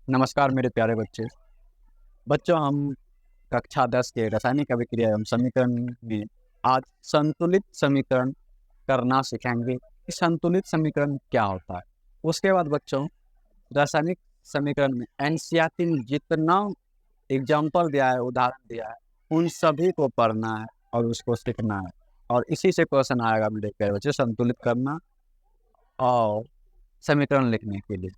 नमस्कार मेरे प्यारे बच्चे। बच्चों, हम कक्षा 10 के रासायनिक अभिक्रिया एवं समीकरण में आज संतुलित समीकरण करना सीखेंगे कि संतुलित समीकरण क्या होता है। उसके बाद बच्चों, रासायनिक समीकरण में एनसीईआरटी ने जितना एग्जाम्पल दिया है, उदाहरण दिया है, उन सभी को पढ़ना है और उसको सीखना है। और इसी से क्वेश्चन आएगा मेरे प्यारे बच्चे, संतुलित करना और समीकरण लिखने के लिए।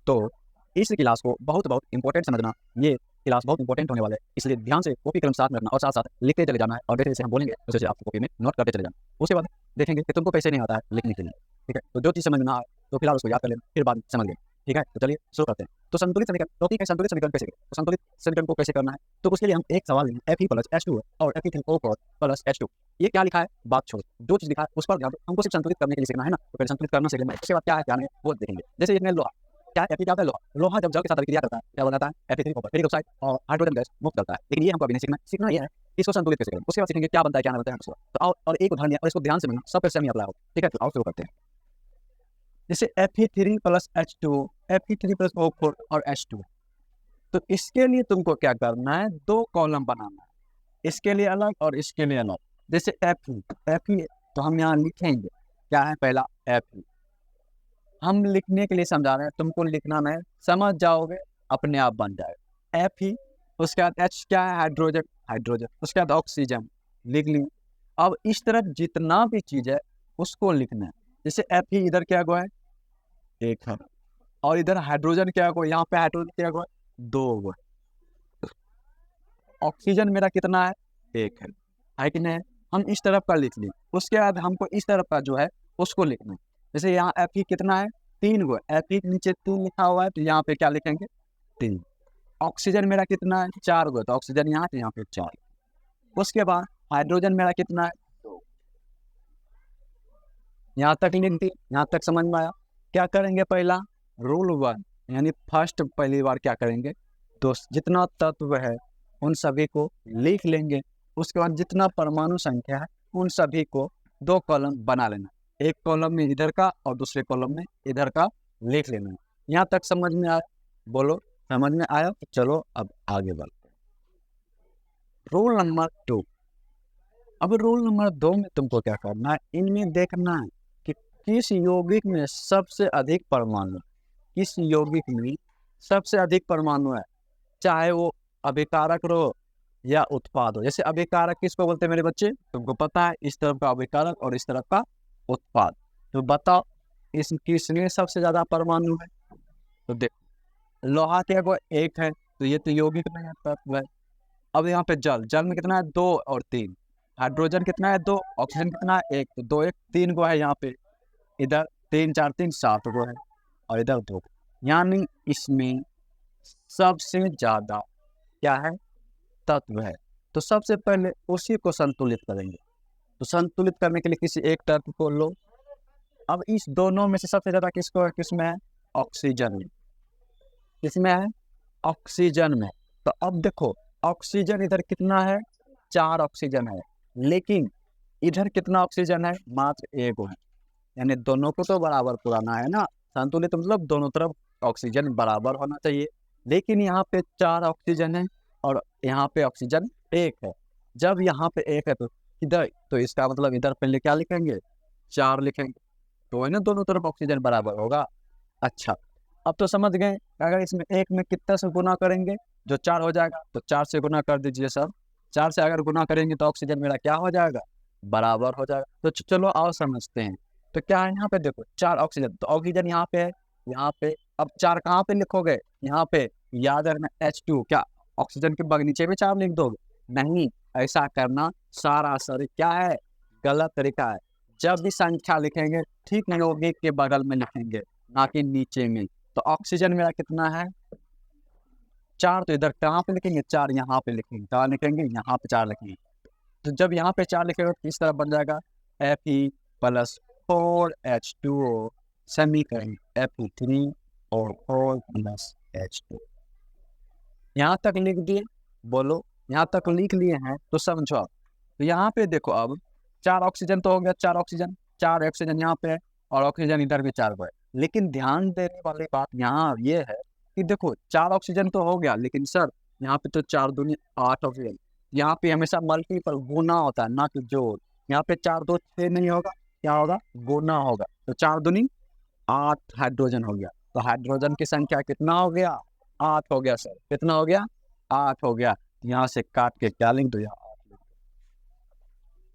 तो इस क्लास को बहुत इंपॉर्टेंट समझना। ये क्लास बहुत इंपॉर्टेंट होने वाला है, इसलिए ध्यान से कॉपी कलम साथ में रखना और साथ साथ लिखते चले जाना है। और जैसे जैसे हम बोलेंगे वैसे आपको कॉपी में नोट करते चले जाना। उसके बाद देखेंगे कि तुमको कैसे नहीं आता है लिखने के लिए। ठीक है, तो जो चीज़ समझ में ना आए तो फिलहाल उसको याद कर लेना, फिर बाद में समझ लेंगे। ठीक है, तो चलिए शुरू करते हैं। तो संतुलित समीकरण टॉपिक है, संतुलित समीकरण कैसे करें। तो संतुलित समीकरण को कैसे करना है, तो उसके लिए हम एक सवाल लेंगे, Fe प्लस H2 और Fe3O प्लस H2। ये क्या लिखा है बात छोड़, जो चीज़ लिखा है उस पर ध्यान दो। हमको सिर्फ संतुलित करने के लिए सीखना है ना, तो पहले संतुलित करना सीख लेना। उसके बाद क्या है क्या नहीं वो देखेंगे। जैसे इसमें लोहा, क्या है, क्या होता है लोहा। लोहा जब जल के साथ अभिक्रिया करता है क्या बनाता है, Fe3O ऑक्साइड और हाइड्रोजन गैस मुक्त करता है। लेकिन ये हमको अभी नहीं सीखना है। सीखना ये है इसको संतुलित कैसे करें। उसके बाद सीखेंगे क्या बनता है क्या नहीं बनता है उसको। तो और एक उदाहरण दिया और इसको ध्यान से समझना, सब कैसे अप्लाई हो। ठीक है, तो आओ शुरू करते हैं। जैसे Fe3 plus H2, Fe3 plus O4 और H2। तो इसके लिए तुमको क्या करना है, दो कॉलम बनाना है, इसके लिए अलग और इसके लिए अलग। जैसे Fe तो हम यहाँ लिखेंगे क्या है, पहला Fe हम लिखने के लिए समझा रहे हैं, तुमको लिखना नहीं, समझ जाओगे अपने आप बन जाएगा Fe। उसके बाद H क्या है, हाइड्रोजन। उसके बाद ऑक्सीजन लिख ली। अब इस तरफ जितना भी चीज है उसको लिखना है। जैसे Fe इधर क्या हुआ है, एक है, और इधर हाइड्रोजन क्या हुआ, यहाँ पे हाइड्रोजन क्या हुआ, दो हुआ। ऑक्सीजन मेरा कितना है, एक है कि नहीं। हम इस तरफ का लिख लें, उसके बाद हमको इस तरफ का जो है उसको लिखना है। जैसे यहाँ Fe कितना है, तीन गो। Fe के नीचे 3 लिखा हुआ है तो यहाँ पे क्या लिखेंगे, 3। ऑक्सीजन मेरा कितना है, 4 गो, तो ऑक्सीजन यहाँ तो यहाँ पे 4। उसके बाद हाइड्रोजन मेरा कितना है, 2। यहाँ तक लिख दी, यहाँ तक समझ में आया। क्या करेंगे, पहला रूल 1 यानी फर्स्ट पहली बार क्या करेंगे, तो जितना तत्व है उन सभी को लिख लेंगे। उसके बाद जितना परमाणु संख्या है उन सभी को दो कॉलम बना लेना, एक कॉलम में इधर का और दूसरे कॉलम में इधर का लिख लेना। यहाँ तक समझ में आया, बोलो समझ में आया। तो चलो अब आगे बढ़ते हैं। Rule number 2। अब रूल नंबर 2 में तुमको क्या करना है, इनमें देखना है कि किस यौगिक में सबसे अधिक परमाणु, किस यौगिक में सबसे अधिक परमाणु है, चाहे वो अभिकारक रहो या उत्पाद हो। जैसे अभिकारक किसको बोलते हैं मेरे बच्चे, तुमको पता है, इस तरफ का अभिकारक और इस तरफ का उत्पाद। तो बताओ इस किसमें सबसे ज्यादा परमाणु है। तो देखो लोहा के को एक है, तो ये तो यौगिक में है, तत्व है। अब यहाँ पे जल में कितना है, 2 और 3। हाइड्रोजन कितना है, 2। ऑक्सीजन कितना है, 1। तो 2 1 3 गो है यहाँ पे। इधर 3 4 3 7 गो है और इधर 2। यानी इसमें सबसे ज्यादा क्या है, तत्व है। तो सबसे पहले उसी को संतुलित करेंगे। तो संतुलित करने के लिए किसी एक तत्व को लो। अब इस दोनों में से सबसे ज्यादा किसको है, किसमें है, ऑक्सीजन में। किसमें है, ऑक्सीजन में। तो अब देखो ऑक्सीजन इधर कितना है, 4 ऑक्सीजन है, लेकिन इधर कितना ऑक्सीजन है, मात्र 1 है। यानी दोनों को तो बराबर पुराना है ना, संतुलित मतलब दोनों तरफ ऑक्सीजन बराबर होना चाहिए। लेकिन यहाँ पे 4 ऑक्सीजन है और यहाँ पे ऑक्सीजन 1 है। जब यहाँ पे 1 है तो इधर, तो इसका मतलब इधर पहले क्या लिखेंगे, 4 लिखेंगे, तो है ना दोनों तरफ ऑक्सीजन बराबर होगा। अच्छा, अब तो समझ गए, अगर इसमें 1 में कितना से गुना करेंगे जो 4 हो जाएगा, तो 4 से गुना कर दीजिए सब। 4 से अगर गुना करेंगे तो ऑक्सीजन मेरा क्या हो जाएगा, बराबर हो जाएगा। तो चलो आओ समझते हैं। तो क्या है यहाँ पे, देखो 4 ऑक्सीजन, तो ऑक्सीजन यहाँ पे है, यहाँ पे। अब 4 कहाँ पे लिखोगे, यहाँ पे। याद रखना H2 क्या ऑक्सीजन के नीचे भी 4 लिख दोगे, नहीं। ऐसा करना सारा सर क्या है, गलत तरीका है। जब भी संख्या लिखेंगे ठीक यौगिक के बगल में लिखेंगे, ना कि नीचे में। तो ऑक्सीजन मेरा कितना है, 4। तो इधर कहाँ पे लिखेंगे, 4 यहाँ पे लिखेंगे। कहाँ लिखेंगे, यहाँ पे 4 लिखेंगे। तो जब यहाँ पे 4 लिखेगा तो इस तरह बन जाएगा Fe प्लस 4H2O समीकरण Fe3 और 4 प्लस H2। यहाँ तक लिख दिए, बोलो यहाँ तक लिख लिए हैं तो समझो। तो यहाँ पे देखो अब 4 ऑक्सीजन तो हो गया, 4 ऑक्सीजन, 4 ऑक्सीजन यहाँ पे है और ऑक्सीजन इधर भी 4 को है। लेकिन ध्यान देने वाली बात यहाँ ये है कि देखो 4 ऑक्सीजन तो हो गया, लेकिन सर यहाँ पे तो 4 दूनी 8 ऑक्सीजन, यहाँ पे हमेशा मल्टीपल गुना होता है ना कि जोड़। यहाँ पे 4 2 6 नहीं होगा, क्या होगा, गुना होगा। तो 4 दूनी 8 हाइड्रोजन हो गया। तो हाइड्रोजन की संख्या कितना हो गया, 8 हो गया सर। कितना हो गया, 8 हो गया। यहाँ से काट के क्या लिख दो, यहाँ 8 लिख दो।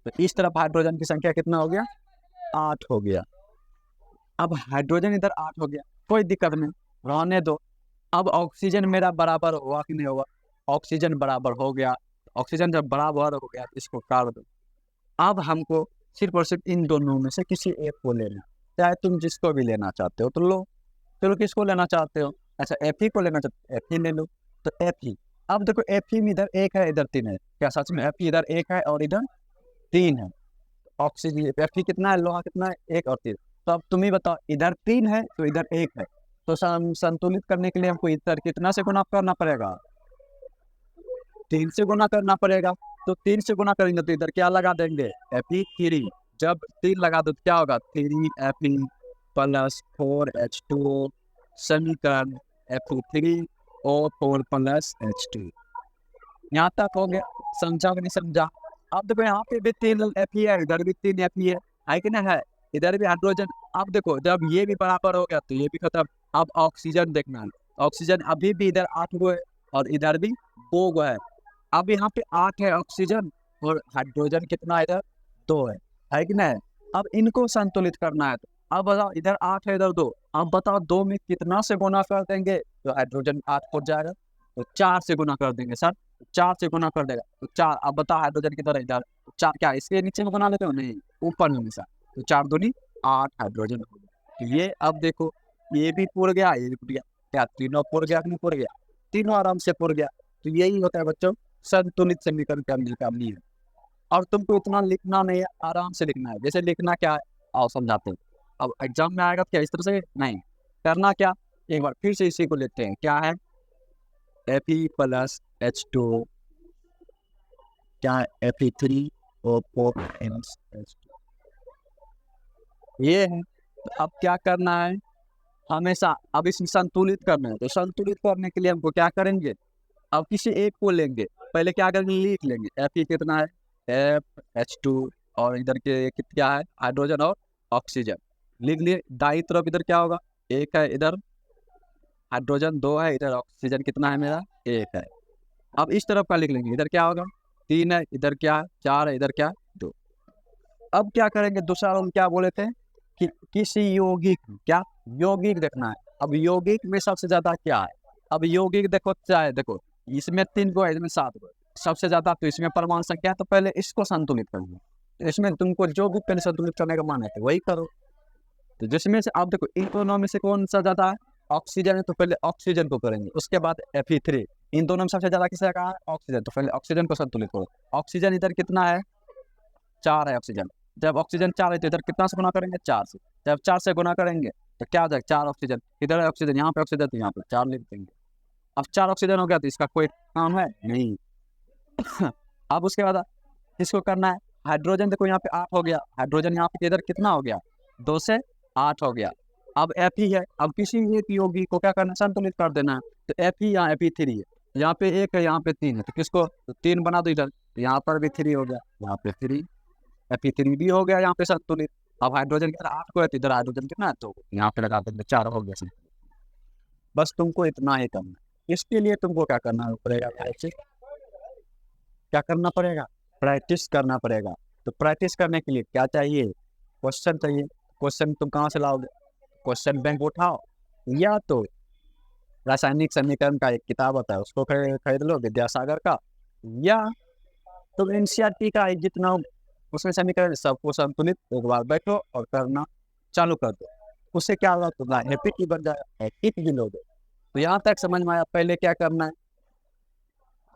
तो इस तरफ हाइड्रोजन की संख्या कितना हो गया, 8 हो गया। अब हाइड्रोजन इधर 8 हो गया, कोई दिक्कत नहीं, रहने दो। अब ऑक्सीजन मेरा बराबर हुआ कि नहीं हुआ, ऑक्सीजन बराबर हो गया। ऑक्सीजन जब बराबर हो गया तो इसको काट दो। अब हमको सिर्फ और सिर्फ इन दोनों में से किसी एक को लेना, चाहे तुम जिसको भी लेना चाहते हो तो लो। चलो किसको लेना चाहते हो, अच्छा एफ ही को लेना चाहते हो, एफ ही ले लो। तो एफ ही, अब देखो एफ ही में इधर 1 है इधर 3 है, क्या सच में एफ ही इधर 1 है और इधर 3 है। ऑक्सीजन एफ ही कितना है, लोहा कितना है, 1 और 3। तो अब तुम ही बताओ, इधर 3 है तो इधर 1 है, तो संतुलित करने के लिए हमको इधर कितना से गुना करना पड़ेगा, 3 से गुना करना पड़ेगा। तो 3 से गुना करेंगे तो इधर क्या लगा देंगे, Fe3। जब 3 लगा दो तो क्या होगा, 3Fe प्लस 4H2O समीकरण Fe3O4 प्लस H2। यहाँ तक हो गया, समझा कि नहीं समझा। अब देखो यहाँ पे भी 3 Fe है, इधर भी 3 Fe है कि नहीं है, इधर भी हाइड्रोजन। अब देखो जब ये भी बराबर हो गया तो ये भी खत्म। अब ऑक्सीजन देखना है, ऑक्सीजन अभी भी इधर 8 गो है और इधर भी 2 गो है। अब यहाँ पे 8 है ऑक्सीजन और हाइड्रोजन कितना इधर 2 है कि नहीं। अब इनको संतुलित करना है, तो अब बताओ इधर 8 है इधर 2, अब बताओ 2 में कितना से गुना कर देंगे तो हाइड्रोजन 8 हो जाएगा। तो 4 से गुना कर देंगे सर, 4 से गुना कर देगा तो 4। अब बताओ हाइड्रोजन किधर है इधर, 4 क्या इसके नीचे में बना लेते हो, नहीं ऊपर में हमेशा। तो 4 दूनी 8 हाइड्रोजन हो गया। तो ये अब देखो ये भी पुर गया, ये भी पुर गया, क्या तीनों पुर गया कि नहीं पुर गया, तीनों आराम से पुर गया। तो यही होता है बच्चों संतुलित समीकरण का नियम। और तुमको इतना लिखना नहीं है, आराम से लिखना है। जैसे लिखना क्या है, आओ समझाते हैं। अब एग्जाम में आएगा क्या इस तरह से नहीं करना, क्या एक बार फिर से इसी को लेते हैं। क्या है, Fe प्लस H2, क्या है Fe3O4 H2, ये है। तो अब क्या करना है, हमेशा अब इसमें संतुलित करना है। तो संतुलित करने के लिए हमको क्या करेंगे, अब किसी एक को लेंगे, पहले क्या करेंगे, लिख लेंगे Fe कितना है, FH2 और इधर के क्या है, हाइड्रोजन और ऑक्सीजन लिख लिए। दाई तरफ इधर क्या होगा, 1 है, इधर हाइड्रोजन 2 है, इधर ऑक्सीजन कितना है मेरा 1 है। अब इस तरफ का लिख लेंगे, इधर क्या होगा 3 है, इधर क्या 4 है, इधर क्या 2। अब क्या करेंगे, दूसरा हम क्या बोले थे कि किसी यौगिक, क्या यौगिक देखना है। अब यौगिक में सबसे ज्यादा क्या है, अब यौगिक देखो, चाहे देखो इसमें 3 गो है, इसमें 7 गो, सबसे ज्यादा तो इसमें परमाणु संख्या है, तो पहले इसको संतुलित करेंगे। तो इसमें तुमको जो भी पहले संतुलित करने का मन है वही करो। तो जिसमें से आप देखो इन दोनों में से कौन सा ज्यादा है, ऑक्सीजन है, तो पहले ऑक्सीजन को करेंगे, उसके बाद Fe3। इन दोनों में सबसे ज्यादा किसका कहा है, ऑक्सीजन, तो पहले ऑक्सीजन को संतुलित करो। ऑक्सीजन इधर कितना है, 4 है ऑक्सीजन। जब ऑक्सीजन 4 है तो इधर कितना से गुना करेंगे, 4 से। जब 4 से गुना करेंगे तो क्या हो जाएगा, 4 ऑक्सीजन, इधर है ऑक्सीजन, यहाँ पे ऑक्सीजन, तो यहाँ पे 4 लिख देंगे। अब 4 ऑक्सीजन हो गया तो इसका कोई काम है नहीं। अब उसके बाद किसको करना है, हाइड्रोजन, देखो यहाँ पे 8 हो गया, हाइड्रोजन यहाँ पे इधर कितना हो गया, 2 से 8 हो गया। अब F ही है, अब किसी एक यौगिक को क्या करना है, संतुलित कर देना है। तो F ही यहाँ Fe3 है, यहाँ पे 1 है, यहाँ पे 3 है, तो किसको, तो 3 बना दो इधर, तो यहाँ पर भी 3 हो गया, यहाँ पे 3, Fe3 भी हो गया यहाँ पे संतुलित। अब हाइड्रोजन इधर 8 को है तो इधर हाइड्रोजन कितना है, तो यहाँ पे लगा देंगे 4 हो गया संतुलित। बस तुमको इतना ही करना है। इसके लिए तुमको क्या करना पड़ेगा, क्या करना पड़ेगा, प्रैक्टिस करना पड़ेगा। तो प्रैक्टिस करने के लिए क्या चाहिए, क्वेश्चन चाहिए। क्वेश्चन तुम कहाँ से लाओगे, क्वेश्चन बैंक उठाओ, या तो रासायनिक समीकरण का एक किताब आता है उसको खरीद लो विद्यासागर का, या तुम एनसीईआरटी का जितना उसमें समीकरण सबको संतुलित एक बार बैठो और करना चालू कर दो। उससे क्या होगा, तुम्हारा हैबिट बन जाएगा, हैबिट भी लोगे। तो यहाँ तक समझ में आया। पहले क्या करना है,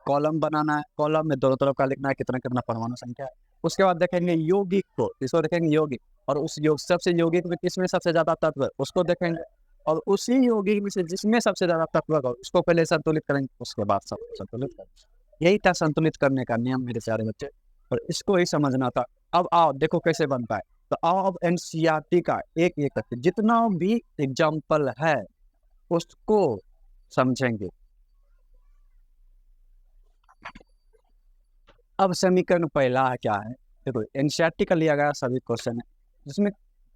कॉलम बनाना है, कॉलम में दोनों तरफ का लिखना है कितना कितना परमाणु संख्या है। उसके बाद देखेंगे यौगिक को, इसको देखेंगे यौगिक, और उस सबसे यौगिक में किसमें सबसे ज्यादा तत्व है उसको देखेंगे, और उसी यौगिक में से जिसमें सबसे ज्यादा तत्व है उसको पहले संतुलित करेंगे, उसके बाद सब संतुलित करेंगे। यही था संतुलित करने का नियम मेरे प्यारे बच्चे, और इसको ही समझना था। अब आओ देखो कैसे बनता है। तो आओ अब एनसीईआरटी का एक एक करके जितना भी एग्जाम्पल है उसको समझेंगे। अब समीकरण पहला क्या है, देखो एनसीईआरटी का लिया गया सभी क्वेश्चन है, जिसमें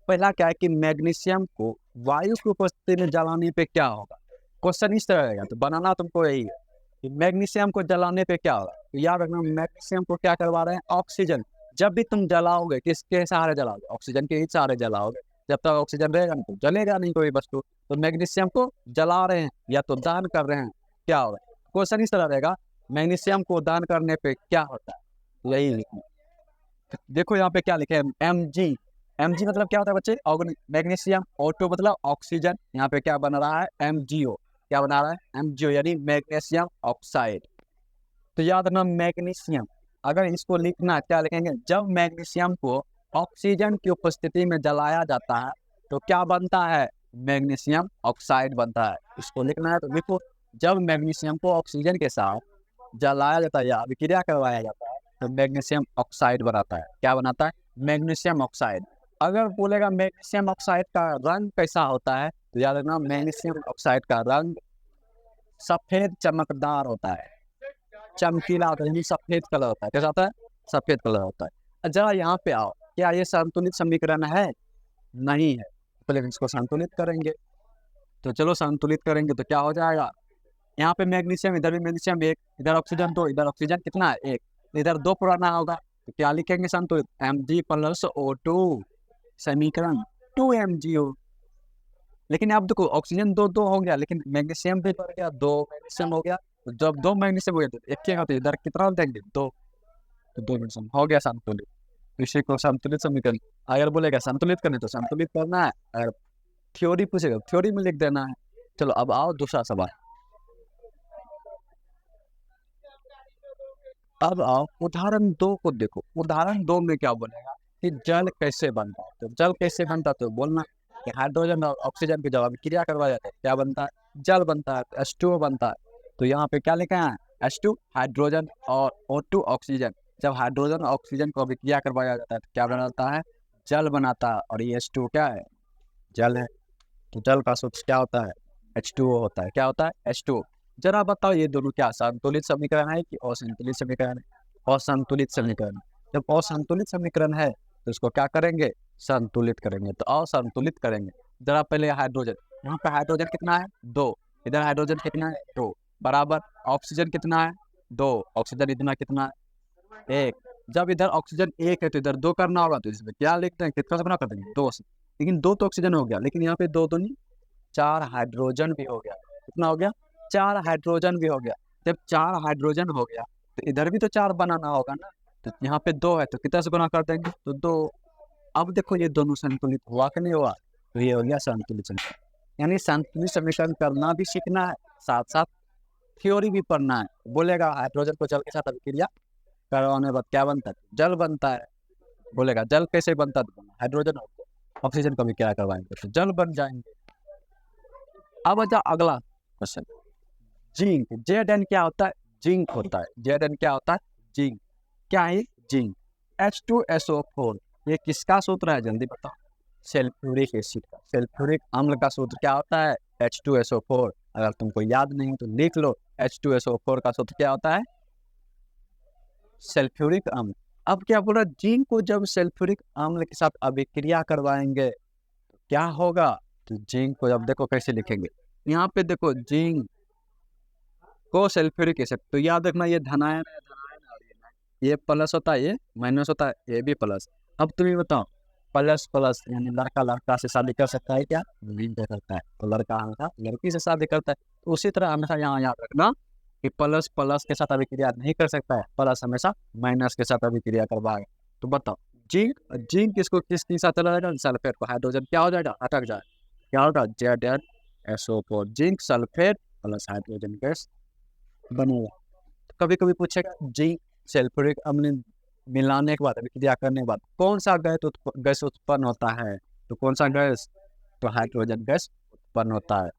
पहला क्या है कि मैग्नीशियम को वायु की उपस्थिति में जलाने पे क्या होगा। क्वेश्चन इस तरह रहेगा, तो बनाना तुमको यही है कि मैग्नीशियम को जलाने पे क्या होगा। तो याद रखना, मैग्नीशियम को क्या करवा रहे हैं, ऑक्सीजन। जब भी तुम जलाओगे किसके सहारे जलाओगे, ऑक्सीजन के ही सहारे जलाओगे। जब तक ऑक्सीजन रहेगा नहीं तो जलेगा नहीं कोई वस्तु। तो मैग्नीशियम को जला रहे हैं या तो दान कर रहे हैं, क्या होगा। क्वेश्चन इस तरह रहेगा, मैग्नीशियम को दान करने पे क्या होता है, यही लिखना। देखो यहाँ पे क्या लिखे हैं, Mg। Mg मतलब क्या होता है बच्चे, मैग्नीशियम। O2 मतलब ऑक्सीजन। यहाँ पे क्या बन रहा है, MgO। क्या बना रहा है, MgO, यानी मैग्नीशियम ऑक्साइड। तो याद रखना, मैग्नीशियम अगर इसको लिखना क्या लिखेंगे, जब मैग्नीशियम को ऑक्सीजन की उपस्थिति में जलाया जाता है तो क्या बनता है, मैग्नीशियम ऑक्साइड बनता है। इसको लिखना है तो लिखो, जब मैग्नीशियम को ऑक्सीजन के साथ जलाया जाता है या अभिक्रिया करवाया जाता है तो मैग्नीशियम ऑक्साइड बनाता है। क्या बनाता है, मैग्नीशियम ऑक्साइड। अगर बोलेगा मैग्नीशियम ऑक्साइड का रंग कैसा होता है, तो याद रखना, मैग्नीशियम ऑक्साइड का रंग सफेद चमकदार होता है, चमकीला होता है, यानी सफेद कलर होता है। कैसा होता है, सफेद कलर होता है। जरा यहाँ पे आओ, क्या ये संतुलित समीकरण है, नहीं है। पहले इसको संतुलित करेंगे, तो चलो संतुलित करेंगे तो क्या हो जाएगा, यहाँ पे मैग्नीशियम, इधर भी मैग्नीशियम एक, इधर ऑक्सीजन दो, इधर ऑक्सीजन कितना है, एक, इधर दो पुराना होगा। तो क्या लिखेंगे, संतुलित, Mg प्लस O2 समीकरण 2MgO। लेकिन अब देखो, ऑक्सीजन दो दो हो गया, लेकिन मैग्नीशियम भी बढ़ गया, दो मैग्नीशियम हो गया। तो जब दो मैग्नीशियम हो गया तो एक क्या होता है, इधर कितना देंगे, दो, तो दो मैग्नीशियम हो गया संतुलित। तो इसी को संतुलित समीकरण। अगर बोलेगा संतुलित करने तो संतुलित करना है, अगर थ्योरी पूछेगा थ्योरी में लिख देना है। चलो अब आओ दूसरा सवाल। अब आओ उदाहरण 2 को देखो। उदाहरण 2 में क्या बनेगा कि जल कैसे बनता है। तो जल कैसे बनता है तो बोलना कि हाइड्रोजन और ऑक्सीजन की जब अभिक्रिया करवाया जाता है क्या बनता है, जल बनता है, H2O बनता है। तो यहाँ पे क्या लिखा है, H2 हाइड्रोजन और O2 ऑक्सीजन। जब हाइड्रोजन और ऑक्सीजन को अभिक्रिया करवाया जाता है तो क्या बनाता है, जल बनाता है। और ये H2O क्या है, जल है। तो जल का सूत्र क्या होता है, H2O होता है। क्या होता है, H2O। जरा बताओ ये दोनों क्या संतुलित समीकरण है कि असंतुलित समीकरण है, असंतुलित समीकरण। जब असंतुलित समीकरण है तो इसको क्या करेंगे, संतुलित करेंगे। तो असंतुलित करेंगे, जरा पहले हाइड्रोजन, यहाँ पे हाइड्रोजन कितना है, 2, इधर हाइड्रोजन कितना है, 2, बराबर ऑक्सीजन कितना है, 2, ऑक्सीजन इतना कितना है, 1। जब इधर ऑक्सीजन 1 है तो इधर 2 करना होगा, तो इसमें क्या लिखते हैं, कितना से बना कर देंगे, 2 से। लेकिन 2 तो ऑक्सीजन हो गया, लेकिन यहाँ पे 2 तो नहीं, 4 हाइड्रोजन भी हो गया। कितना हो गया, 4 हाइड्रोजन भी हो गया। जब 4 हाइड्रोजन हो गया तो इधर भी तो 4 बनाना होगा ना। तो यहाँ पे 2 है तो कितना से गुना कर देंगे, तो 2। अब देखो ये दोनों संतुलित हुआ कि नहीं हुआ, तो ये हो गया संतुलित समीकरण। यानी संतुलित समीकरण करना भी सीखना है, साथ साथ थ्योरी भी पढ़ना है। बोलेगा हाइड्रोजन को जल के साथ अभिक्रिया करवाने के बाद क्या बनता है, जल बनता है। बोलेगा जल कैसे बनता है, हाइड्रोजन ऑक्सीजन को भी क्या करवाएंगे तो जल बन जाएंगे। अब अच्छा अगला क्वेश्चन, जिंक। Zn क्या होता है, जिंक होता है। Zn क्या होता है, जिंक। क्या है, जिंक। H2SO4 ये किसका सूत्र है, जल्दी बताओ, सल्फ्यूरिक एसिड का, सल्फ्यूरिक अम्ल का सूत्र क्या होता है, H2SO4। अगर तुमको याद नहीं तो लिख लो, H2SO4 का सूत्र क्या होता है, सल्फ्यूरिक अम्ल। अब क्या बोल रहा है, जिंक को जब सल्फ्यूरिक अम्ल के साथ अभिक्रिया करवाएंगे तो क्या होगा। तो जिंक को जब देखो कैसे लिखेंगे, यहाँ पे देखो जिंक को सल्फ्यूरिक एसिड, तो याद रखना ये धनायन है, धनायन और ये प्लस होता है, ये माइनस होता है, ये भी प्लस। अब तुम ये बताओ, प्लस प्लस यानी लड़का लड़का से शादी कर सकता है क्या, नहीं कर सकता है। तो लड़का हमेशा लड़की से शादी करता है। तो उसी तरह हमेशा यहाँ याद रखना कि प्लस प्लस के साथ अभिक्रिया नहीं कर सकता है, प्लस हमेशा माइनस के साथ अभिक्रिया करवाएगा। तो बताओ जिंक, जिंक किसको किसके साथ चला जाएगा, सल्फेट को। हाइड्रोजन क्या हो जाएगा, अटक जाए, क्या होगा, ZnSO4, zinc sulphate plus hydrogen gas बनेगा। तो कभी कभी पूछेगा जिंक सल्फ्यूरिक अम्ल मिलाने के बाद अभिक्रिया करने के बाद कौन सा गैस उत्पन्न होता है, तो कौन सा गैस, तो हाइड्रोजन गैस उत्पन्न होता है।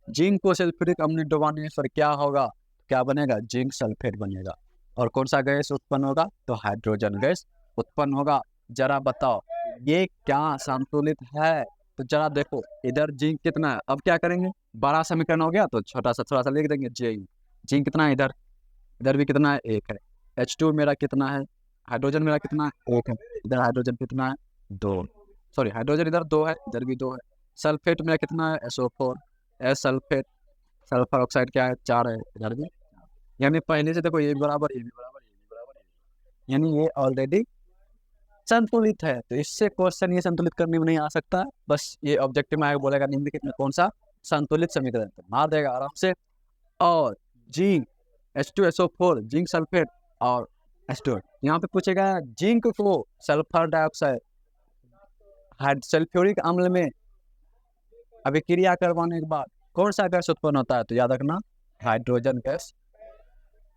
जिंक को सल्फ्यूरिक अम्ल डुबाने पर क्या होगा, क्या बनेगा, जिंक सल्फेट बनेगा। और कौन सा गैस उत्पन्न होगा, तो हाइड्रोजन गैस उत्पन्न होगा। जरा बताओ ये क्या संतुलित है, तो जरा देखो इधर जिंक कितना है। अब क्या करेंगे, बड़ा समीकरण हो गया तो छोटा सा थोड़ा सा लिख देंगे जिंक। जिंक कितना है इधर, इधर भी कितना है, एक है। H2 मेरा कितना है, हाइड्रोजन मेरा कितना है, एक है। इधर हाइड्रोजन कितना है, दो। सॉरी हाइड्रोजन इधर दो है, इधर भी दो है। सल्फेट मेरा कितना है, SO4। S sulphate, sulphur oxide क्या है, 4 है, इधर भी। यानी पहले से देखो ये भी बराबर, ये भी बराबर, ये भी बराबर, यानी ये ऑलरेडी संतुलित है। तो इससे क्वेश्चन ये संतुलित करने में नहीं आ सकता। बस ये ऑब्जेक्टिव में आगे बोलेगा निम्नलिखित में कौन सा संतुलित समीकरण, तो मार देगा आराम से। और जिंक H2SO4, जिंक सल्फेट और एस्टोर। यहाँ पे पूछेगा जिंक को सल्फर डाइऑक्साइड सल्फ्यूरिक अम्ल में अभिक्रिया करवाने के बाद कौन सा गैस उत्पन्न होता है, तो याद रखना हाइड्रोजन गैस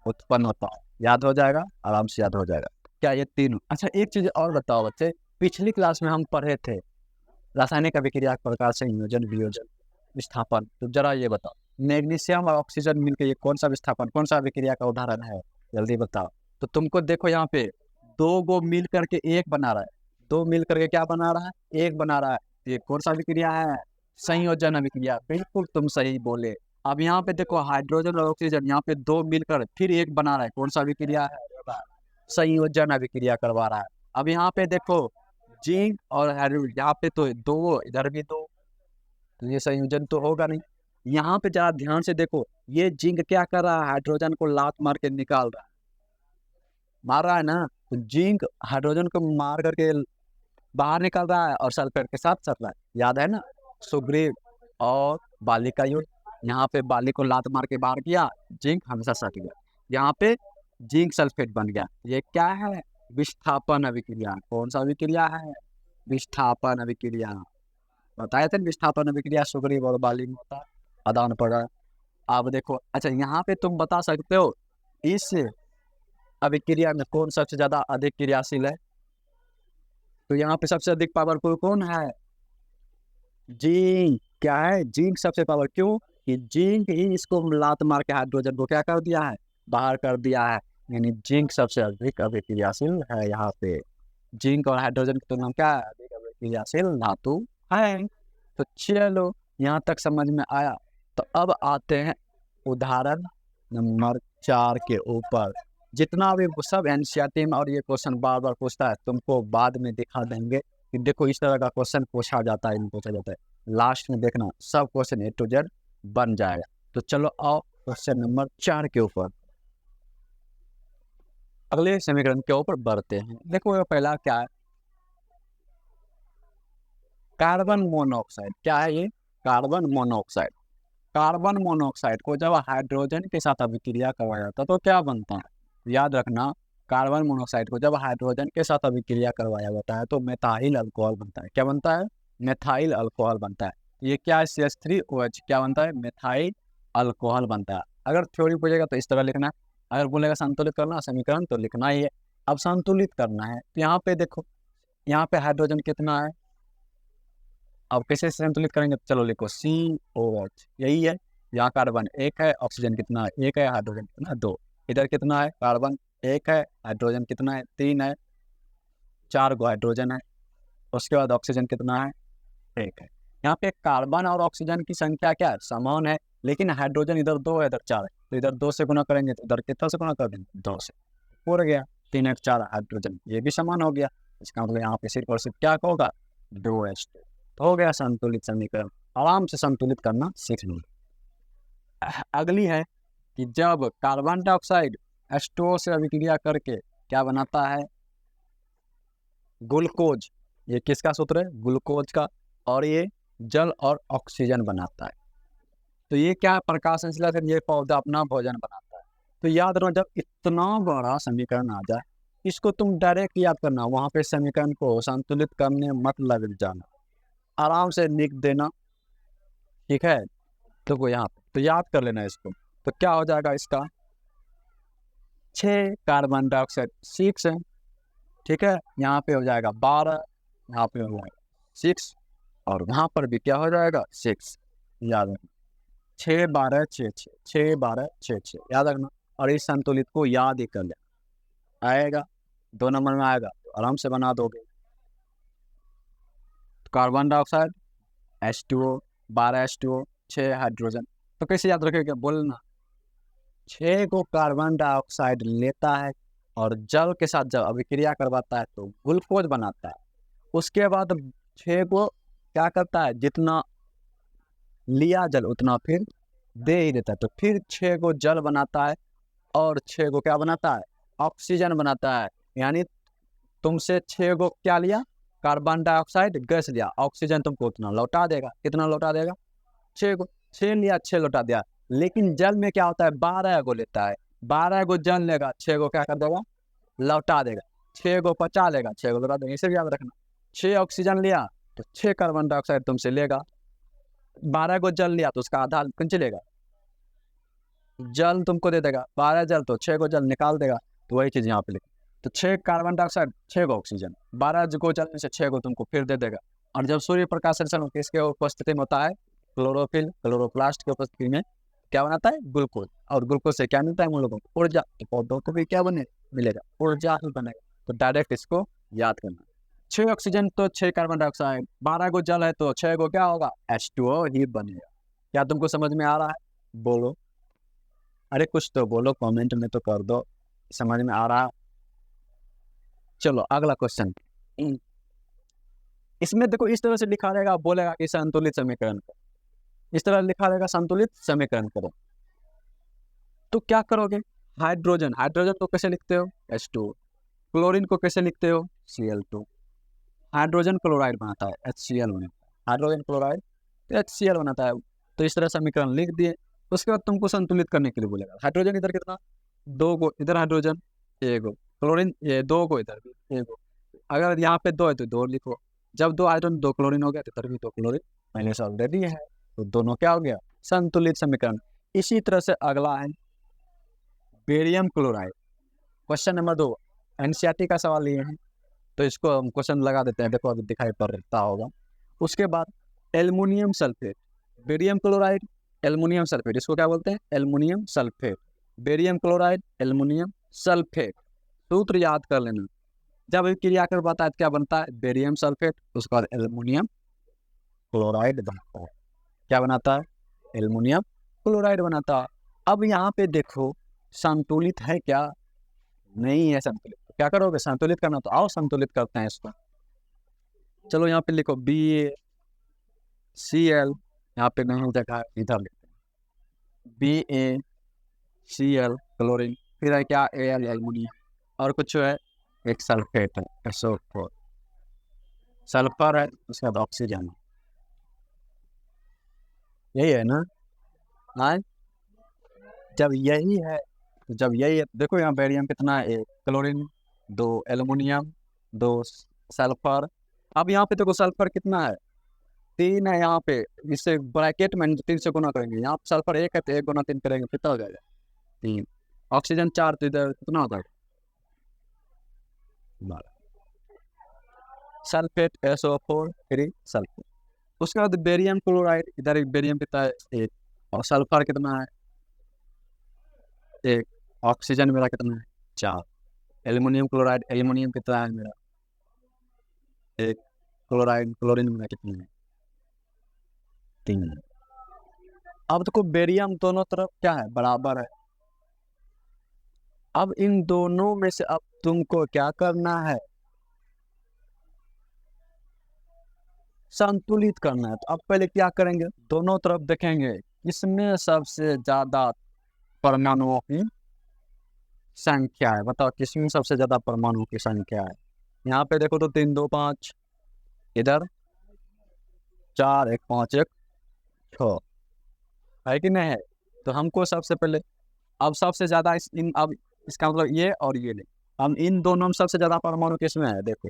उत्पन्न होता है। याद हो जाएगा, आराम से याद हो जाएगा। क्या ये तीनों। अच्छा एक चीज और बताओ बच्चे, पिछली क्लास में हम पढ़े थे रासायनिक अभिक्रिया के प्रकार, संयोजन, वियोजन, विस्थापन। तो जरा ये बताओ मैग्नीशियम और ऑक्सीजन मिलकर ये कौन सा विस्थापन, कौन सा अभिक्रिया का उदाहरण है, जल्दी बताओ। तो तुमको देखो यहाँ पे दो गो मिल करके एक बना रहा है, दो मिल करके क्या बना रहा है, एक बना रहा है। ये कौन सा अभिक्रिया है, संयोजन अभिक्रिया। बिल्कुल तुम सही बोले। अब यहाँ पे देखो हाइड्रोजन और ऑक्सीजन यहाँ पे दो मिलकर फिर एक बना रहा है, कौन सा अभिक्रिया है, संयोजन अभिक्रिया करवा रहा है। अब यहाँ पे देखो जिंक और हाइड्रोजन, यहाँ पे तो दो, इधर भी दो, तो ये संयोजन तो होगा नहीं। यहाँ पे जरा ध्यान से देखो, ये जिंक क्या कर रहा है, हाइड्रोजन को लात मार के निकाल रहा है, मार रहा है ना। तो जिंक हाइड्रोजन को मार करके बाहर निकल रहा है और सल्फेट के साथ सट रहा है, याद है ना। सुग्रीव और बाली का युद्ध, यहाँ पे बाली को लात मार के बाहर किया, जिंक हमेशा सट गया, यहाँ पे जिंक सल्फेट बन गया। ये क्या है, विस्थापन अभिक्रिया। कौन सा अभिक्रिया है, विस्थापन अभिक्रिया। बताए थे विस्थापन अभिक्रिया सुग्रीव और बाली में होता है, आदान प्रदान। अब देखो अच्छा यहाँ पे तुम बता सकते हो इस अभिक्रिया में कौन सबसे ज्यादा अधिक क्रियाशील है। तो यहाँ पे सबसे अधिक पावरफुल कौन है, जिंक। क्या है, जिंक सबसे पावर, क्यों कि जिंक ही इसको लात मार के हाइड्रोजन को क्या कर दिया है, बाहर कर दिया है। यानी जिंक सबसे अधिक अभिक्रियाशील है। यहाँ पे जिंक और हाइड्रोजन की तुलना में क्या है, अधिक अभिक्रियाशील धातु है। तो चलो यहाँ तक समझ में आया। तो अब आते हैं उदाहरण नंबर 4 के ऊपर। जितना भी सब एनसीईआरटी में और ये क्वेश्चन बार बार पूछता है, तुमको बाद में दिखा देंगे कि देखो इस तरह का क्वेश्चन पूछा जाता है, पूछा जाता है। लास्ट में देखना सब क्वेश्चन A to Z बन जाएगा। तो चलो आओ क्वेश्चन नंबर 4 के ऊपर, अगले समीकरण के ऊपर बढ़ते हैं। देखो पहला क्या है, कार्बन मोनोऑक्साइड। क्या है ये, कार्बन मोनोऑक्साइड। कार्बन मोनोऑक्साइड को जब हाइड्रोजन के साथ अभिक्रिया करवाया जाता है तो क्या बनता है, याद रखना कार्बन मोनोऑक्साइड को जब हाइड्रोजन के साथ अभिक्रिया करवाया जाता है तो मेथाइल अल्कोहल बनता है। क्या बनता है, मेथाइल अल्कोहल बनता है। ये क्या है, CH3OH क्या बनता है, मेथाइल अल्कोहल बनता है। अगर थ्योरी पूछेगा तो इस तरह लिखना है, अगर बोलेगा संतुलित करना समीकरण तो लिखना ही है। अब संतुलित करना है तो यहाँ पे देखो, यहाँ पे हाइड्रोजन कितना है, अब कैसे संतुलित करेंगे, चलो लिखो COH, यही है। यहाँ कार्बन एक है, ऑक्सीजन कितना है, एक है, हाइड्रोजन कितना है, दो। इधर कितना है, कार्बन एक है, हाइड्रोजन कितना है, तीन है, 4 गो हाइड्रोजन है। उसके बाद ऑक्सीजन कितना है, एक है। यहाँ पे कार्बन और ऑक्सीजन की संख्या क्या है, समान है, लेकिन हाइड्रोजन इधर 2 है, इधर 4 है। तो इधर 2 से गुना करेंगे तो इधर कितना से गुना कर देंगे, 2 से। पूरा गया, 3 1 4 हाइड्रोजन, ये भी समान हो गया। इसका मतलब यहाँ पे सिर्फ और सिर्फ क्या होगा, 2H2। तो हो गया संतुलित समीकरण। आराम से संतुलित करना सीख लो। अगली है कि जब कार्बन डाइऑक्साइड H2O से अभिक्रिया करके क्या बनाता है, ग्लूकोज। ये किसका सूत्र है, ग्लूकोज का। और ये जल और ऑक्सीजन बनाता है। तो ये क्या प्रकाश संश्लेषण से ये पौधा अपना भोजन बनाता है। तो याद रखो जब इतना बड़ा समीकरण आ जाए इसको तुम डायरेक्ट याद करना, वहां पे समीकरण को संतुलित करने मत लग जाना, आराम से लिख देना, ठीक है। तो वो यहाँ तो याद कर लेना इसको। तो क्या हो जाएगा इसका, 6 कार्बन डाइऑक्साइड 6 है, ठीक है। यहाँ पे हो जाएगा 12, यहाँ पे हो जाएगा 6, और वहाँ पर भी क्या हो जाएगा 6। याद रखना 6 12 6 6, 6 12 6 6, याद रखना। और इस संतुलित को याद ही कर लेना, आएगा 2 नंबर में आएगा तो आराम से बना दोगे। तो carbon dioxide H2O, 12 H2O, 6 hydrogen. तो कैसे याद रखेगा बोलना, 6 को कार्बन डाइऑक्साइड लेता है और जल के साथ जब अभिक्रिया करवाता है तो ग्लूकोज बनाता है। उसके बाद 6 को क्या करता है, जितना लिया जल उतना फिर दे ही देता है, तो फिर 6 को जल बनाता है और 6 को क्या बनाता है, ऑक्सीजन बनाता है। यानी तुमसे 6 को क्या लिया, कार्बन डाइऑक्साइड गैस लिया, ऑक्सीजन तुमको उतना लौटा देगा। कितना लौटा देगा, 6 को, 6 लिया 6 लौटा दिया। लेकिन जल में क्या होता है, 12 को लेता है, 12 को जल लेगा, 6 को क्या कर देगा, लौटा देगा। 6 को पचा लेगा, 6 को लौटा देगा। इसे भी याद रखना, 6 ऑक्सीजन लिया तो 6 कार्बन डाइऑक्साइड तुमसे लेगा, 12 को जल लिया तो उसका आधा कौन चलेगा, जल तुमको दे देगा। 12 जल तो 6 को जल निकाल देगा। तो वही चीज़ यहाँ पे लिखी, तो 6 कार्बन डाइऑक्साइड 6 को ऑक्सीजन, 12 को जल में से 6 को तुमको फिर दे देगा। और जब सूर्य प्रकाश संश्लेषण किसके उपस्थिति में होता है, क्लोरोफिल क्लोरोप्लास्ट की उपस्थिति में क्या बनाता है, ग्लूकोज। और ग्लूकोज से क्या मिलता है हम लोगों को, ऊर्जा। तो पौधों को भी क्या बने मिलेगा, ऊर्जा ही बनेगा। तो डायरेक्ट इसको याद करना, 6 ऑक्सीजन तो 6 कार्बन डाइऑक्साइड, 12 को जल है तो 6 को क्या होगा, H2O ही बनेगा। क्या तुमको समझ में आ रहा है, बोलो, अरे कुछ तो बोलो, कमेंट में तो कर दो समझ में आ रहा है। चलो अगला क्वेश्चन, इसमें देखो इस तरह से लिखा रहेगा, बोलेगा कि संतुलित समीकरण करो, इस तरह लिखा रहेगा संतुलित समीकरण करो। तो क्या करोगे, हाइड्रोजन, हाइड्रोजन को कैसे लिखते हो, H2, क्लोरीन को कैसे लिखते हो, Cl2, हाइड्रोजन क्लोराइड बनाता है HCl में, हाइड्रोजन क्लोराइड तो HCl बनाता है। तो इस तरह समीकरण लिख दिए। उसके बाद तुमको संतुलित करने के लिए बोलेगा, हाइड्रोजन इधर कितना, 2 को, इधर हाइड्रोजन 1 को, क्लोरीन ये 2 को, इधर भी 1 को। अगर यहाँ पे 2 है तो 2 लिखो। जब 2 हाइड्रोजन 2 क्लोरीन हो गया तो इधर भी 2 क्लोरीन पहले से ऑलरेडी है, तो दोनों क्या हो गया, संतुलित समीकरण। इसी तरह से अगला है barium chloride, question number 2, NCERT का सवाल ये है, तो इसको हम क्वेश्चन लगा देते हैं, देखो अभी दिखाई पड़ता होगा। उसके बाद aluminium sulphate, barium chloride aluminium sulphate, इसको क्या बोलते हैं, aluminium sulphate, barium chloride aluminium sulphate. सूत्र याद कर लेना, जब क्रिया करवाता है तो क्या बनता है, बेरियम सल्फेट, उसके बाद एल्युमिनियम क्लोराइड बनता है। क्या बनाता है, एल्युमिनियम क्लोराइड बनाता है। अब यहाँ पे देखो संतुलित है क्या, नहीं है संतुलित, तो क्या करोगे, संतुलित करना, तो आओ संतुलित करते हैं इसको। चलो यहाँ पे लिखो BaCl, यहाँ पे नहीं देखा है, इधर लिखते हैं BaCl क्लोरीन, फिर है क्या Al एल्युमिनियम, और कुछ है एक सल्फेट है SO4, सल्फर है, उसके बाद ऑक्सीजन, यही है ना। हाँ, जब यही है, तो जब यही है, देखो यहाँ बेरियम कितना है, 1 क्लोरीन, 2 एल्युमिनियम, 2 सल्फर। अब यहाँ पे देखो सल्फर कितना है, 3 है यहाँ पे, इससे ब्रैकेट में 3 से गुना करेंगे, यहाँ सल्फर 1 है तो 1 गुना 3 करेंगे, कितना हो जाएगा, 3। ऑक्सीजन 4, तो इधर कितना होता है, 12। Sulphate SO4 3 sulphate. उसके बाद बेरियम क्लोराइड, इधर एक बेरियम कितना है, 1, और सल्फर कितना है, 1, ऑक्सीजन मेरा कितना है, 4, एल्युमिनियम क्लोराइड एल्युमिनियम कितना है मेरा, 1, क्लोराइड क्लोरीन मेरा कितना है, 3। अब देखो बेरियम दोनों तरफ क्या है, बराबर है। अब इन दोनों में से अब तुमको क्या करना है, संतुलित करना है। तो अब पहले क्या करेंगे, दोनों तरफ देखेंगे, इसमें सबसे ज्यादा परमाणुओं की संख्या है, बताओ किसमें सबसे ज्यादा परमाणुओं की संख्या है। यहाँ पे देखो तो 3 2 5, इधर 4 1 5 1 6 है कि नहीं है। तो हमको सबसे पहले, अब सबसे ज्यादा अब इसका मतलब ये और ये नहीं, हम इन दोनों में सबसे ज्यादा परमाणु किसमें है, देखो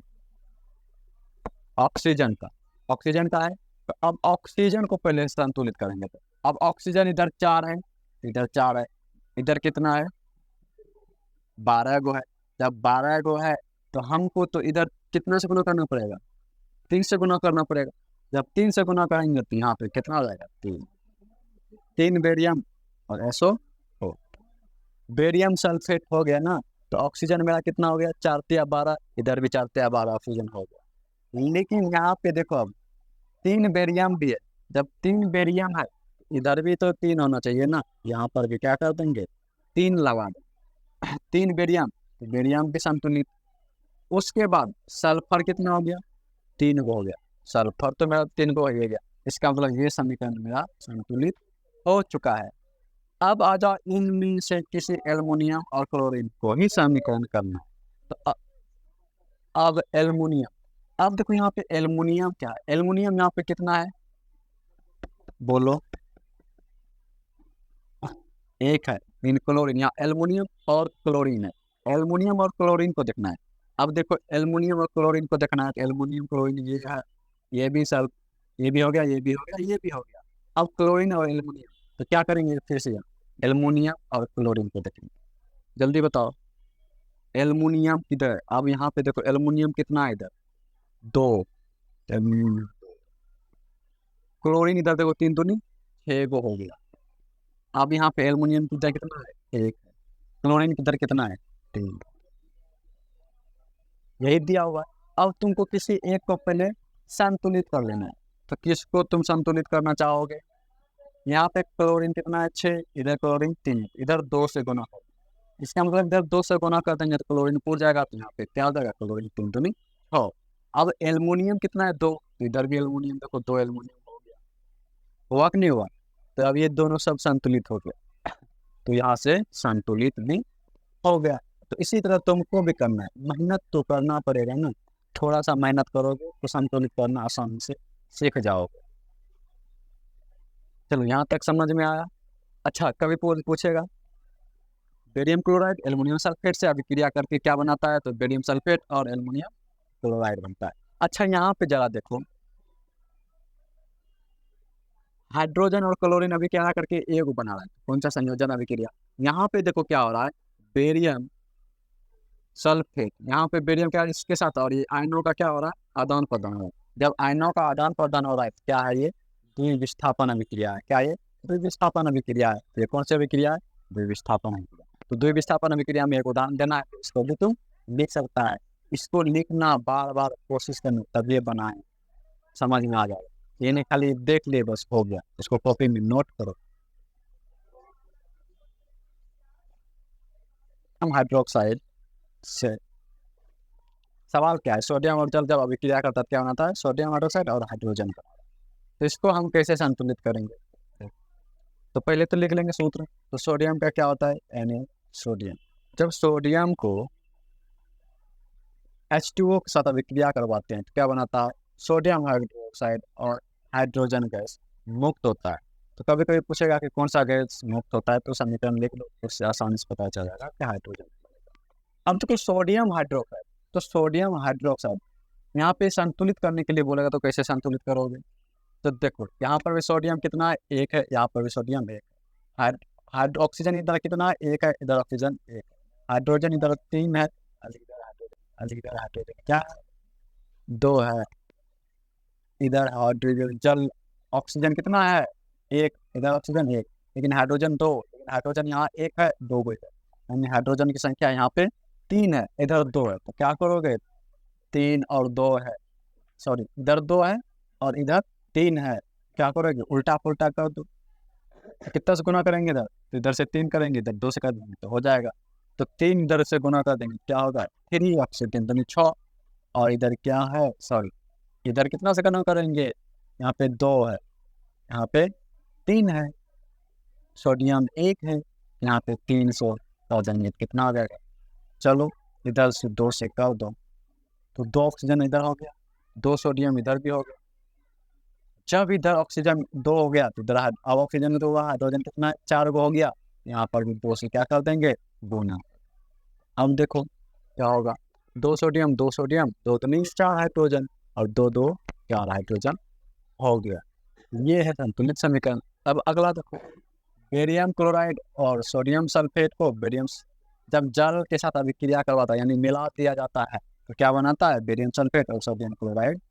ऑक्सीजन का, ऑक्सीजन का है। तो अब ऑक्सीजन को पहले संतुलित करेंगे। तो अब ऑक्सीजन इधर 4 है, इधर 4 है, इधर कितना है, 12 गो है। जब 12 गो है तो हमको तो इधर कितना से गुना करना पड़ेगा, 3 से गुना करना पड़ेगा। जब 3 से गुना करेंगे तो यहाँ पे कितना आ जाएगा, 3 बेरियम और SO4, बेरियम सल्फेट हो गया ना। तो ऑक्सीजन मेरा कितना हो गया, 4 तिया 12, इधर भी 4 तिया 12 ऑक्सीजन हो गया। लेकिन यहाँ पे देखो अब तीन बेरियम भी है। जब तीन बेरियम है, इधर भी तो तीन होना चाहिए ना, यहाँ पर भी क्या कर देंगे, तीन लगा दें। तीन बेरियम, तो बेरियम भी संतुलित। उसके बाद सल्फर कितना हो गया, तीन को हो गया। सल्फर तो मेरा तीन को हो गया। इसका मतलब ये समीकरण मेरा संतुलित हो चुका है। अब आ जाओ, इनमें से किसी एल्युमिनियम और क्लोरीन को ही समीकरण करना है। तो अब एल्युमिनियम, अब देखो यहाँ पे एल्युमिनियम क्या है, एल्युमिनियम यहाँ पे कितना है, बोलो, एक है। इन क्लोरीन, यहाँ एल्युमिनियम और क्लोरीन है, एल्युमिनियम और क्लोरीन को देखना है। अब देखो एल्युमिनियम और क्लोरीन को देखना है, एल्युमिनियम क्लोरीन ये है, ये भी सब, ये भी हो गया, ये भी हो गया, ये भी हो गया। अब क्लोरीन और एल्युमिनियम, तो क्या करेंगे फिर से, एल्युमिनियम और क्लोरीन को देखेंगे। जल्दी बताओ, एल्युमिनियम किधर है, अब यहाँ पे देखो एल्युमिनियम कितना है इधर, दो। क्लोरीन इधर देखो, तीन दूनी छः को हो गया। अब यहाँ पे एल्युमिनियम की दर कितना है, एक। क्लोरीन की दर कितना है, तीन। यही दिया हुआ है। अब तुमको किसी एक को पहले संतुलित कर लेना है। तो किसको तुम संतुलित करना चाहोगे, यहाँ पे क्लोरीन कितना है, छः, इधर क्लोरीन तीन, इधर दो से गुना हो। इसका मतलब इधर दो से गुना कर देंगे तो क्लोरीन पूर जाएगा, तो यहाँ पे क्या हो जाएगा, क्लोरीन तीन दूनी हो। अब एल्युमिनियम कितना है, दो, तो इधर भी एल्युमिनियम देखो, दो एल्युमिनियम हो गया, हुआ कि नहीं हुआ। तो अब ये दोनों सब संतुलित हो गया, तो यहाँ से संतुलित भी हो गया। तो इसी तरह तुमको भी करना है, मेहनत तो करना पड़ेगा ना, थोड़ा सा मेहनत करोगे तो संतुलित करना आसानी से सीख जाओगे। चलो यहाँ तक समझ में आया। अच्छा, कभी पूछेगा, बेरियम क्लोराइड एल्युमिनियम सल्फेट से अभिक्रिया करके क्या बनाता है, तो बेरियम सल्फेट और एल्युमिनियम क्लोराइड बनता है। अच्छा, यहाँ पे जरा देखो, हाइड्रोजन और क्लोरीन अभिक्रिया करके एक बना रहा है, कौन सा संयोजन अभिक्रिया। यहाँ पे देखो क्या हो रहा है, बेरियम सल्फेट, यहाँ पे बेरियम क्या है इसके साथ, और ये आयनों का क्या हो रहा है, आदान प्रदान हो रहा है। जब आयनों का आदान प्रदान हो रहा है तो क्या है, ये द्विविस्थापन अभिक्रिया है। क्या ये, द्विविस्थापन अभिक्रिया है। तो ये कौन सी अभिक्रिया है, द्विविस्थापन अभिक्रिया। तो द्विविस्थापन अभिक्रिया में एक उदाहरण देना है, इसको भी तुम लिख सकता है। इसको लिखना बार बार कोशिश करना, तब ये बनाए, समझ में आ जाएगा। ये नहीं खाली देख ले बस हो गया, इसको कॉपी में नोट करो। हम हाइड्रोक्साइड से, सवाल क्या है, सोडियम और जल जब अभिक्रिया करता है क्या बनाता है, सोडियम हाइड्रोक्साइड और हाइड्रोजन का। तो इसको हम कैसे संतुलित करेंगे, तो पहले तो लिख लेंगे सूत्र। तो सोडियम का क्या होता है, Na, सोडियम। जब सोडियम को H2O के साथ अभिक्रिया करवाते हैं तो क्या बनाता है, सोडियम हाइड्रोक्साइड और हाइड्रोजन गैस मुक्त होता है। तो कभी कभी पूछेगा कि कौन सा गैस मुक्त होता है, तो समीकरण लिख लो, उससे आसानी से पता चल जाएगा कि हाइड्रोजन। अब तो सोडियम हाइड्रोक्साइड, तो सोडियम हाइड्रोक्साइड यहाँ पे संतुलित करने के लिए बोलेगा, तो कैसे संतुलित करोगे। तो देखो यहाँ पर भी सोडियम कितना है, एक है, यहाँ पर भी सोडियम एक है। ऑक्सीजन इधर कितना है, एक है, इधर ऑक्सीजन एक है। हाइड्रोजन इधर तीन है, इधर हाइड्रोजन क्या है, दो है। इधर हाइड्रोजन जल, ऑक्सीजन कितना है, एक, इधर ऑक्सीजन एक, लेकिन हाइड्रोजन दो, लेकिन हाइड्रोजन यहाँ एक है, दो को इधर, यानी हाइड्रोजन की संख्या यहाँ पे तीन है, इधर दो है। तो क्या करोगे, तीन और दो है, सॉरी इधर दो है और इधर तीन है, क्या करोगे, उल्टा पुल्टा कर दो। कितना से गुना करेंगे इधर, तो इधर से तीन करेंगे, इधर दो से कर देंगे तो हो जाएगा। तो तीन इधर से गुना कर देंगे, क्या होगा, थ्री ऑक्सीजन तो छः। और इधर क्या है, सॉरी इधर कितना से गुना करेंगे, यहाँ पे दो है, यहाँ पे तीन है, सोडियम एक है, यहाँ पे 300 थाउजेंड, कितना आ जाएगा, चलो इधर से दो से कर दो, तो दो ऑक्सीजन इधर हो गया, दो सोडियम इधर भी हो गया। जब इधर ऑक्सीजन दो हो गया तो इधर अब ऑक्सीजन तो हुआ, हाइड्रोजन कितना, चार को हो गया, यहाँ पर भी दो से क्या कर देंगे, गुना। अब देखो क्या होगा, दो सोडियम दो सोडियम, दो तो नहीं, चार हाइड्रोजन, और दो दो चार हाइड्रोजन हो गया। ये है संतुलित समीकरण। अब अगला देखो, बेरियम क्लोराइड और सोडियम सल्फेट को बेरियम जब जल के साथ अभिक्रिया करवाता है, यानी मिला दिया जाता है, तो क्या बनाता है, बेरियम सल्फेट और सोडियम क्लोराइड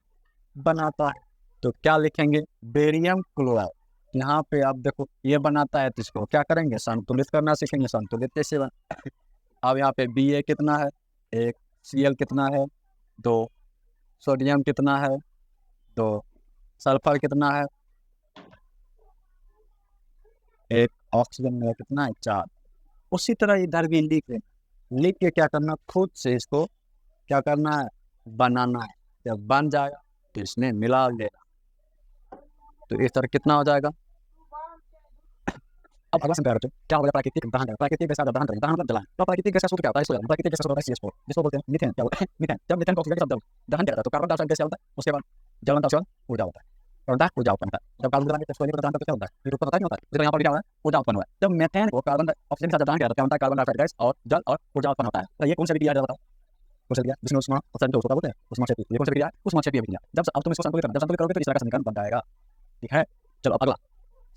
बनाता है। तो क्या लिखेंगे, बेरियम क्लोराइड। यहाँ पे आप देखो ये बनाता है, तो इसको क्या करेंगे, संतुलित करना सीखेंगे, संतुलित कैसे अब यहाँ पे Ba कितना है, एक, Cl कितना है, दो, सोडियम कितना है, दो, सल्फर कितना है, एक, ऑक्सीजन में कितना है, 4। उसी तरह इधर भी लिख के क्या करना, खुद से इसको क्या करना है, बनाना है। जब बन जाएगा तो इसमें मिला लेना, तो इस तरह कितना हो जाएगा। अब अगला संख्या क्या हो गया, प्राकृतिक दहन। प्राकृतिक गैस का दहन करेंगे, दहन मतलब जलाएं। तो प्राकृतिक गैस का सूत्र क्या होता है, इसको जानते हैं। प्राकृतिक गैस का सूत्र होता है CH4, जिसको बोलते हैं मीथेन। क्या होता है, मीथेन। जब मीथेन को ऑक्सीजन के साथ दहन किया जाता है तो कार्बन डाइऑक्साइड गैस क्या होता है, उसके बाद जलन का ऑक्सीजन ऊर्जा होता है, ऊर्जा उत्पन्न होता है। जब कार्बन जलाएंगे तो इसको दहन करके क्या होता है, फिर उत्पन्न होता है, नहीं होता है। जितना यहाँ पर क्या हुआ है, ऊर्जा उत्पन्न हुआ है। जब मीथेन को कार्बन ऑक्सीजन के साथ दहन किया जाता है, क्या होता है, कार्बन डाइऑक्साइड गैस और जल और ऊर्जा उत्पन्न होता है। तो ये कौन सा विक्रिया है, बताओ, कौन सा विक्रिया जिसमें उष्मा उत्सर्जन होता है, उष्माक्षेपी। ये कौन सा विक्रिया है, उष्माक्षेपी विक्रिया। जब अब तुम इसको संतुलित करना, जब संतुलित करोगे तो इस तरह का समीकरण बन जाएगा, ठीक है। चलो अब अगला,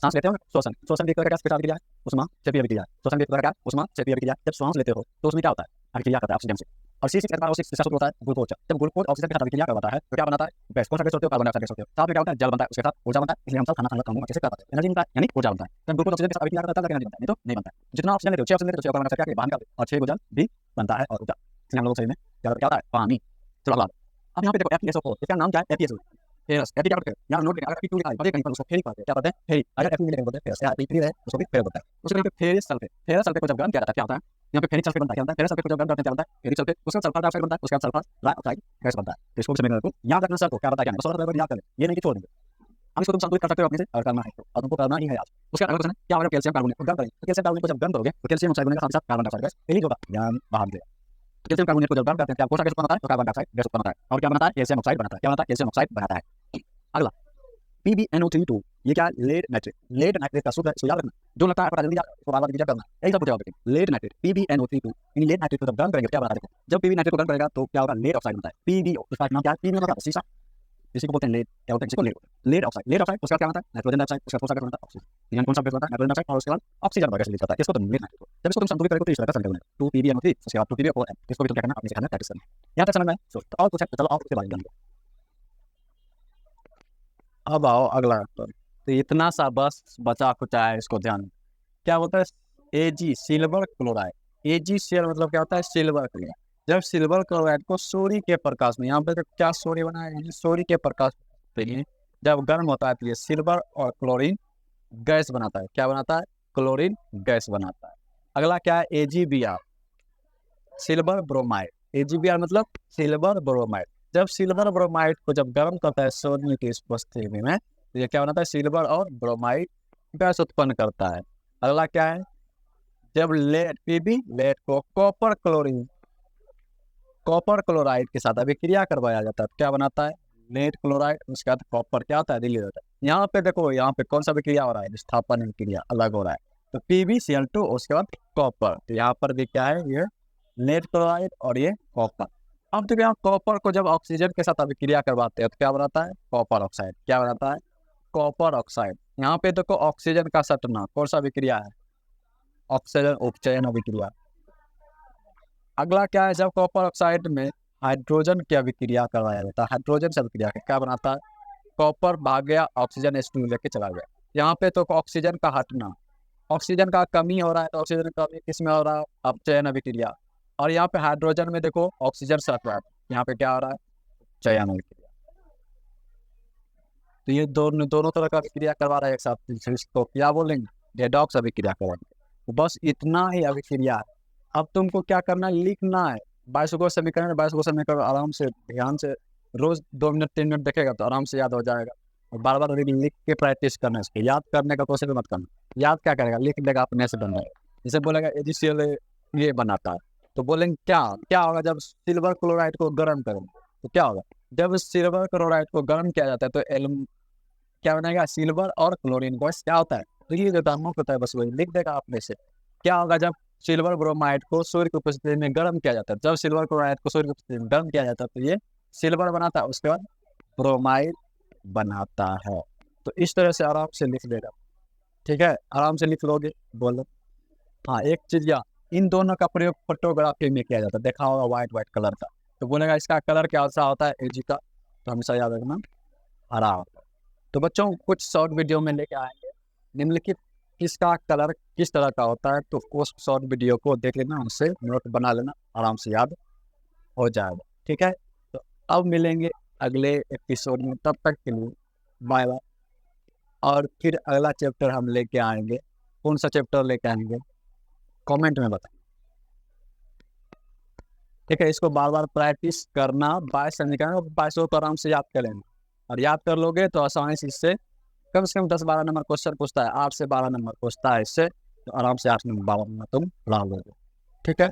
सांस लेते हो, श्वसन। श्वसन की एक तरह का क्या विक्रिया है, उष्मा क्षेपीय विक्रिया। श्वसन की एक तरह का उष्मा क्षेपीय विक्रिया। जब श्वास लेते हो तो उसमें क्या होता है, अभिक्रिया करता है ऑक्सीजन से। और C6H12O6 इसका सूत्र होता है ग्लूकोज। जब ग्लूकोज ऑक्सीजन के साथ अभिक्रिया करवाता है तो क्या बनाता है, गैस। कौन सा गैस होते हो, कार्बन डाइऑक्साइड गैस होते हो। साथ में क्या होता है, जल बनता है, उसके साथ ऊर्जा बनता है। इसलिए हम सब खाना खाने का काम अच्छे से कर पाते हैं, एनर्जी बनता है, यानी ऊर्जा बनता है। जब ग्लूकोज ऑक्सीजन के साथ अभिक्रिया करता है तो एनर्जी बनता है, नहीं तो नहीं बनता है। जितना ऑक्सीजन लेते हो, 6 ऑक्सीजन लेते हो, 6 कार्बन डाइऑक्साइड क्या बाहर निकालते हैं और 6 जल भी बनता है और ऊर्जा। इसलिए हम लोग शरीर में क्या होता है, पानी। चलो अगला, अब यहाँ पे देखो FeSO4, इसका नाम क्या है, FeSO। फेरस, Fe क्या करते हैं, यहाँ नोट करें, अगर Fe2 लिखा है कहीं पर उसको फेरिक कहते हैं, क्या कहते हैं, फेरिक। अगर Fe लिखा बोलते हैं फेरस, या Fe3 है उसको भी फेरिक बोलता है। उसके यहाँ पे फेरस सल्फेट, फेरस सल्फेट को जब गर्म किया जाता है क्या होता है, यहाँ पे फेरिक सल्फेट बनता है। क्या होता है, फेरस सल्फेट को जब गर्म करते हैं क्या होता है, फेरिक सल्फेट। उसके बाद सल्फर डाइऑक्साइड बनता है, उसके बाद सल्फर डाइऑक्साइड गैस बनता है। तो इसको भी समझने को याद रखना सर को क्या बताया, 16 याद कर ले, ये नहीं कि छोड़ देंगे। हम इसको तुम संतुलित कर सकते हो अपने से, और करना है तो, और तुमको करना ही है आज। उसके अगला क्वेश्चन है, क्या होगा कैल्शियम कार्बोनेट को गर्म करेंगे, तो कैल्शियम कार्बोनेट को जब गर्म करोगे तो कैल्शियम ऑक्साइड बनेगा, साथ ही साथ कार्बन डाइऑक्साइड गैस रिलीज होगा, यानी बाहर निकलेगा। तो कैल्शियम कार्बोनेट को जब गर्म करते हैं क्या कौन सा गैस उत्पन्न होता है, तो कार्बन डाइऑक्साइड गैस उत्पन्न होता है। और क्या बनाता है, कैल्शियम ऑक्साइड बनाता है। क्या बनाता है, कैल्शियम ऑक्साइड बनाता है। अगला PbNO32, ये क्या है, लेड नाइट्रेट। लेड नाइट्रेट का सूत्र है, इसको याद रखना। जो लगता है पता जल्दी इसको बार-बार रिवीजन करना, यही सब पूछा होगा। लेड नाइट्रेट PbNO32, इन लेड नाइट्रेट को जब गर्म करेंगे क्या बनता है, देखो। जब Pb नाइट्रेट को गर्म करेगा तो क्या होगा, लेड ऑक्साइड बनता है। PbO, इसका नाम क्या है, Pb मतलब शीशा, इसी को बोलते हैं लेड। क्या बोलते हैं, इसको lead. Lead oxide, lead oxide उसका क्या बनता है, नाइट्रोजन डाइऑक्साइड। उसका कौन सा गैस बनता है, ऑक्सीजन। यानी कौन सा गैस बनता है, नाइट्रोजन डाइऑक्साइड। और उसके बाद ऑक्सीजन का गैस रिलीज करता है, इसको तुम लेड नाइट्रेट। जब इसको तुम संतुलित करोगे तो इस तरह का समीकरण बनेगा, 2PbNO3, उसके बाद 2PbO4, इसको भी तुम क्या करना, अपने सिखाना प्रैक्टिस करना। यहाँ तक समझ में आया, तो और कुछ है तो चलो और उसके बारे में जानिए। अब आओ अगला, तो इतना सा बस बचा खुचा है, इसको ध्यान। क्या बोलता है, Ag सिल्वर क्लोराइड। AgCl मतलब क्या होता है, सिल्वर क्लोराइड। जब सिल्वर क्लोराइड को सूर्य के प्रकाश में, यहाँ पे तो क्या सूर्य बना है, सूर्य के प्रकाश में जब गर्म होता है तो ये सिल्वर और क्लोरीन गैस बनाता है। क्या बनाता है, क्लोरीन गैस बनाता है। अगला क्या है, AgBr, सिल्वर ब्रोमाइड। AgBr मतलब सिल्वर ब्रोमाइड। जब सिल्वर ब्रोमाइड को जब गर्म करता है सूर्य की उपस्थिति में तो ये क्या बनाता है, सिल्वर और ब्रोमाइड गैस उत्पन्न करता है। अगला क्या है, जब लेड Pb लेड को कॉपर क्लोराइड के साथ अभिक्रिया करवाया जाता है तो क्या बनाता है, लेड क्लोराइड। उसके बाद कॉपर क्या होता है, रिलीज होता है। यहाँ पे देखो, यहाँ पे कौन सा विक्रिया हो रहा है, विस्थापन विक्रिया अलग हो रहा है। तो PbCl2, उसके बाद कॉपर। तो यहाँ पर भी क्या है, ये लेड क्लोराइड और ये कॉपर। अब देखो यहाँ कॉपर को जब ऑक्सीजन के साथ अभिक्रिया करवाते हैं तो क्या बनाता है, कॉपर ऑक्साइड। क्या बनाता है, कॉपर ऑक्साइड। यहाँ पे देखो ऑक्सीजन का सटना, कौन सा विक्रिया है, ऑक्सीजन उपचयन अभिक्रिया। अगला क्या है, जब कॉपर ऑक्साइड में हाइड्रोजन की अभिक्रिया करवाया जाता है, हाइड्रोजन से अभिक्रिया क्या बनाता है, कॉपर भाग गया, ऑक्सीजन H2 लेके चला गया। यहाँ पे तो ऑक्सीजन का हटना, ऑक्सीजन का कमी हो रहा है, तो ऑक्सीजन का कमी किस में हो रहा है, अपचयन अभिक्रिया। और यहाँ पे हाइड्रोजन में देखो ऑक्सीजन से हट रहा है, यहाँ पे क्या हो रहा है, चयन अभिक्रिया। तो ये दोनों तरह का अभिक्रिया करवा रहा है एक साथ, इसको क्या बोलेंगे, रेडॉक्स अभिक्रिया करवाएंगे। तो बस इतना ही अभिक्रिया है। अब तुमको क्या करना है, लिखना है 22 को समीकरण। 22 को समीकरण आराम से ध्यान से रोज 2 मिनट 3 मिनट देखेगा तो आराम से याद हो जाएगा। और बार बार लिख के प्रैक्टिस करना है, इसको याद करने का कोशिश मत करना। याद क्या करेगा, लिख देगा, अपने से बन जाएगा। जैसे बोलेगा AgCl ये बनाता है तो बोलेंगे क्या क्या होगा, जब सिल्वर क्लोराइड को गर्म करेंगे तो क्या होगा, जब सिल्वर क्लोराइड को गर्म किया जाता है तो क्या बनेगा, सिल्वर और क्लोरीन गैस क्या होता है, तो ये देता मुख्य होता है, बस वही लिख देगा अपने से। क्या होगा, जब सिल्वर ब्रोमाइड को सूर्य की उपस्थिति में गर्म किया जाता है, जब सिल्वर क्लोराइड को सूर्य की उपस्थिति में गर्म किया जाता है तो ये सिल्वर बनाता है, उसके बाद ब्रोमाइड बनाता है। तो इस तरह से आराम से लिख देगा, ठीक है, आराम से लिख लोगे, बोलो। हाँ, एक चीज या इन दोनों का प्रयोग फोटोग्राफी में किया जाता है, देखा होगा व्हाइट कलर का, तो बोलेगा इसका कलर क्या सा होता है, Ag का, तो हमेशा याद रखना हरा होता है। तो बच्चों कुछ शॉर्ट वीडियो में लेके आएंगे निम्नलिखित किसका कलर किस तरह का होता है, तो उस शॉर्ट वीडियो को देख लेना, उससे नोट बना लेना, आराम से याद हो जाएगा, ठीक है। तो अब मिलेंगे अगले एपिसोड में, तब तक के लिए बाय बाय। और फिर अगला चैप्टर हम लेके आएंगे। कौन सा चैप्टर लेके आएंगे कमेंट में बताएं। ठीक है, इसको बार बार प्रैक्टिस करना, 22 समीकरण 22 को आराम से याद कर लेना। और याद कर लोगे तो आसानी से इससे कम से कम 10-12 नंबर क्वेश्चन पूछता है, 8 से 12 नंबर पूछता है इससे, तो आराम से 8 नंबर 12 नंबर तुम ला लोगे। ठीक है।